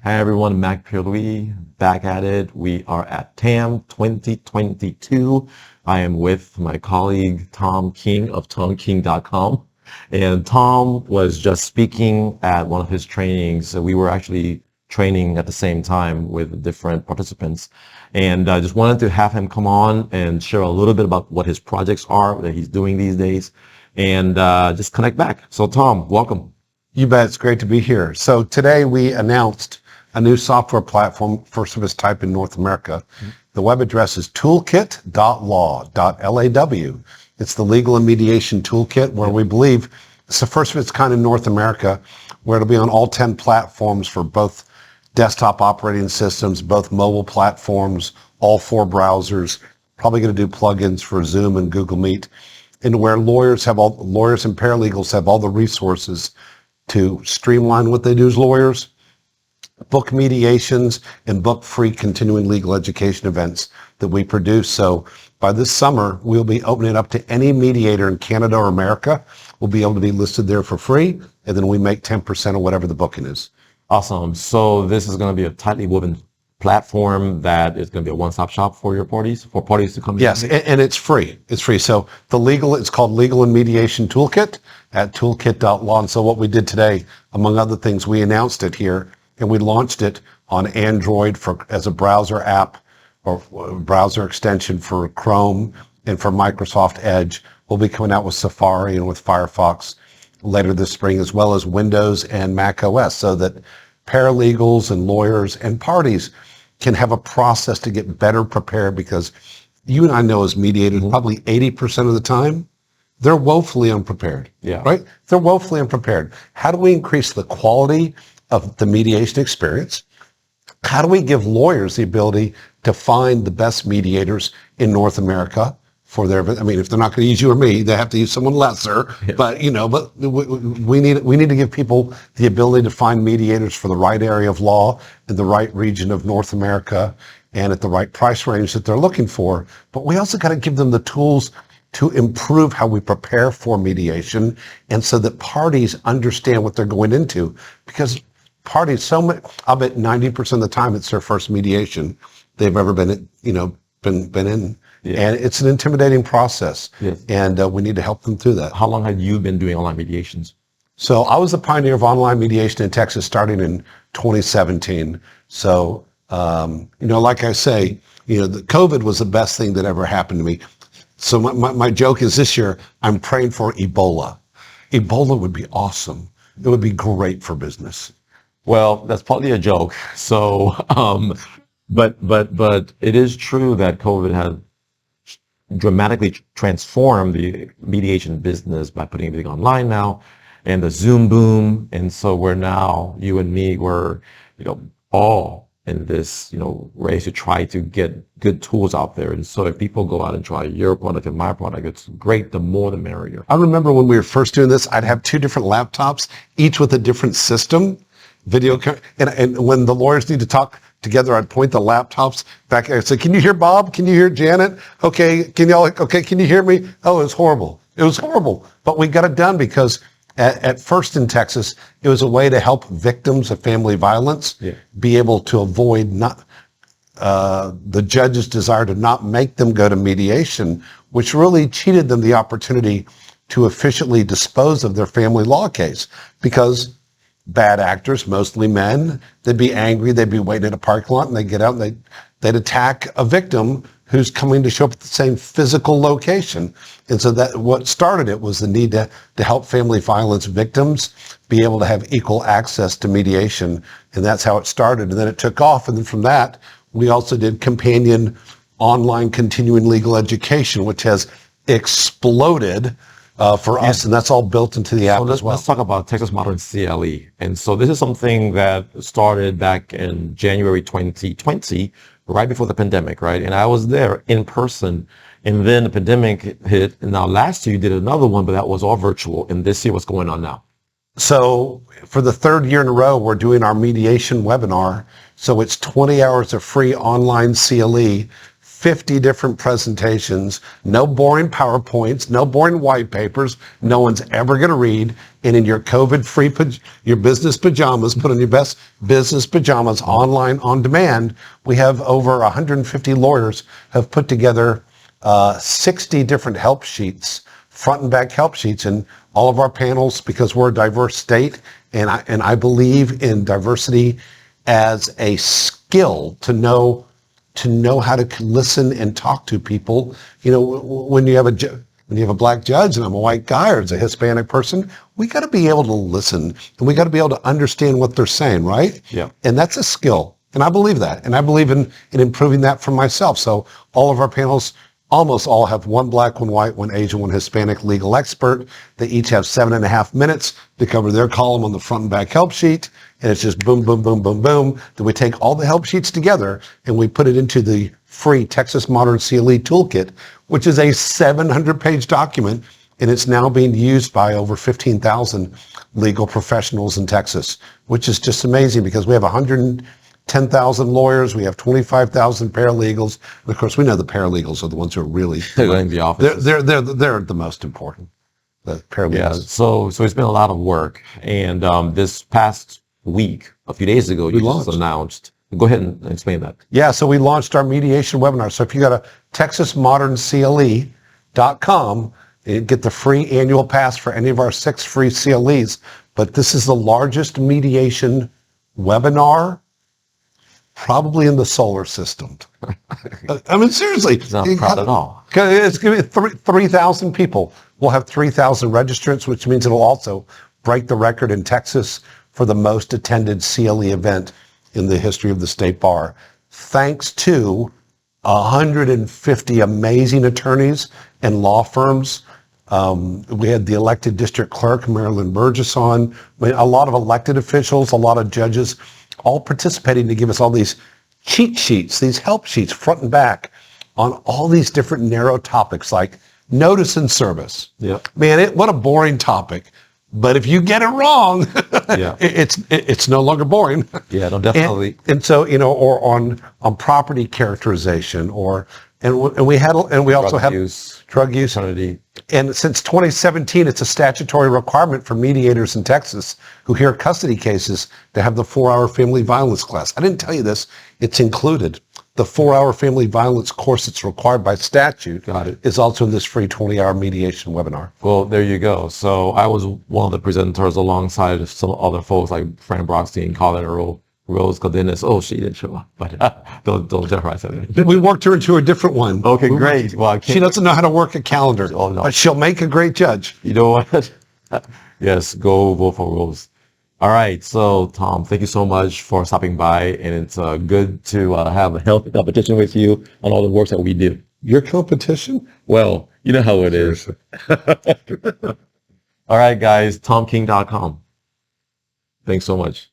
Hi everyone, MacPeerLui back at it. We are at TAM 2022. I am with my colleague Tom King of TomKing.com. And Tom was just speaking at one of his trainings. So we were actually training at the same time with different participants. And I just wanted to have him come on and share a little bit about what his projects are that he's doing these days and just connect back. So Tom, welcome. You bet. It's great to be here. So today we announced a new software platform, first of its type in North America. Mm-hmm. The web address is Toolkit.law. It's the legal and mediation toolkit where we believe it's the first of its kind in North America, where it'll be on all 10 platforms for both desktop operating systems, both mobile platforms, all 4 browsers, probably going to do plugins for Zoom and Google Meet, and where lawyers and paralegals have all the resources to streamline what they do as lawyers, book mediations, and book free continuing legal education events that we produce. So by this summer, we'll be opening it up to any mediator in Canada or America. We'll be able to be listed there for free, and then we make 10% of whatever the booking is. Awesome. So this is going to be a tightly woven platform that is going to be a one-stop shop for your parties, for parties to come in. Yes, and it's free. It's free. So it's called Legal and Mediation Toolkit at Toolkit.law. And so what we did today, among other things, we announced it here, and we launched it on Android as a browser app or browser extension for Chrome and for Microsoft Edge. We'll be coming out with Safari and with Firefox later this spring, as well as Windows and Mac OS, so that paralegals and lawyers and parties can have a process to get better prepared, because you and I know as mediators, probably 80% of the time, they're woefully unprepared, right? They're woefully unprepared. How do we increase the quality of the mediation experience? How do we give lawyers the ability to find the best mediators in North America for their, if they're not going to use you or me, they have to use someone lesser, but we need to give people the ability to find mediators for the right area of law in the right region of North America and at the right price range that they're looking for. But we also got to give them the tools to improve how we prepare for mediation, and so that parties understand what they're going into, because parties, I'll bet 90% of the time it's their first mediation they've ever been in. Yeah. And it's an intimidating process, and we need to help them through that. How long have you been doing online mediations? So I was the pioneer of online mediation in Texas starting in 2017. So, like I say, the COVID was the best thing that ever happened to me. So my joke is this year, I'm praying for Ebola. Ebola would be awesome. It would be great for business. Well, that's partly a joke. So, but it is true that COVID has dramatically transformed the mediation business by putting everything online now, and the Zoom boom. And so we're now, you and me, we're, all in this, race to try to get good tools out there. And so if people go out and try your product and my product, it's great. The more, the merrier. I remember when we were first doing this, I'd have 2 different laptops, each with a different system, and when the lawyers need to talk together, I'd point the laptops back. I'd say, "Can you hear Bob? Can you hear Janet? Okay, can you hear me?" Oh, it was horrible. It was horrible. But we got it done because at first in Texas, it was a way to help victims of family violence be able to avoid the judge's desire to not make them go to mediation, which really cheated them the opportunity to efficiently dispose of their family law case, because bad actors, mostly men, they'd be angry, they'd be waiting at a parking lot, and they'd get out and they'd attack a victim who's coming to show up at the same physical location. And so that what started it was the need to help family violence victims be able to have equal access to mediation. And that's how it started. And then it took off. And then from that, we also did companion online continuing legal education, which has exploded for us, and that's all built into the app as well. Let's talk about TexasModernCLE. And so this is something that started back in January 2020, right before the pandemic, right? And I was there in person, and then the pandemic hit. And now last year you did another one, but that was all virtual. And this year, what's going on now? So for the 3rd year in a row, we're doing our mediation webinar. So it's 20 hours of free online CLE, 50 different presentations, no boring PowerPoints, no boring white papers, no one's ever going to read. And in your COVID-free, your business pajamas, put on your best business pajamas online on demand, we have over 150 lawyers have put together 60 different help sheets, front and back help sheets, and all of our panels, because we're a diverse state, and I believe in diversity as a skill to know how to listen and talk to people. You know, when you have a black judge and I'm a white guy, or it's a Hispanic person, we got to be able to listen and we got to be able to understand what they're saying, right? Yeah. And that's a skill, and I believe that, and I believe in improving that for myself. So all of our panels, almost all, have one black, one white, one Asian, one Hispanic legal expert. They each have 7.5 minutes to cover their column on the front and back help sheet. And it's just boom, boom, boom, boom, boom. Then we take all the help sheets together and we put it into the free Texas Modern CLE Toolkit, which is a 700-page document. And it's now being used by over 15,000 legal professionals in Texas, which is just amazing because we have 110,000 lawyers. We have 25,000 paralegals. And of course, we know the paralegals are the ones who are really in the office. They're the most important. The paralegals. Yeah. So it's been a lot of work, and this past week, a few days ago, you just announced. Go ahead and explain that. Yeah. So we launched our mediation webinar. So if you go to TexasModernCLE.com, you get the free annual pass for any of our 6 free CLEs. But this is the largest mediation webinar probably in the solar system. I mean, seriously. It's not proud at all. It's going to be 3,000 people. We'll have 3,000 registrants, which means it'll also break the record in Texas for the most attended CLE event in the history of the state bar. Thanks to 150 amazing attorneys and law firms. We had the elected district clerk, Marilyn Burgess, on. A lot of elected officials, a lot of judges, all participating to give us all these cheat sheets, these help sheets, front and back, on all these different narrow topics like notice and service. Yeah. Man, what a boring topic. But if you get it wrong, yeah, it's no longer boring. Yeah, no, definitely. And so, you know, or on property characterization, and we also have drug use. And since 2017, it's a statutory requirement for mediators in Texas who hear custody cases to have the 4-hour family violence class. I didn't tell you this. It's included. The 4-hour family violence course that's required by statute is also in this free 20-hour mediation webinar. Well, there you go. So I was one of the presenters alongside some other folks like Frank Brockstein, Colin Rose Cardenas. Oh, she didn't show up, but don't jeopardize that. We worked her into a different one. Okay, great. Well, she doesn't know how to work a calendar, but she'll make a great judge. You know what? Yes, go vote for Rose. All right. So, Tom, thank you so much for stopping by, and it's good to have a healthy competition with you on all the work that we do. Your competition? Well, you know how it is. All right, guys, TomKing.com. Thanks so much.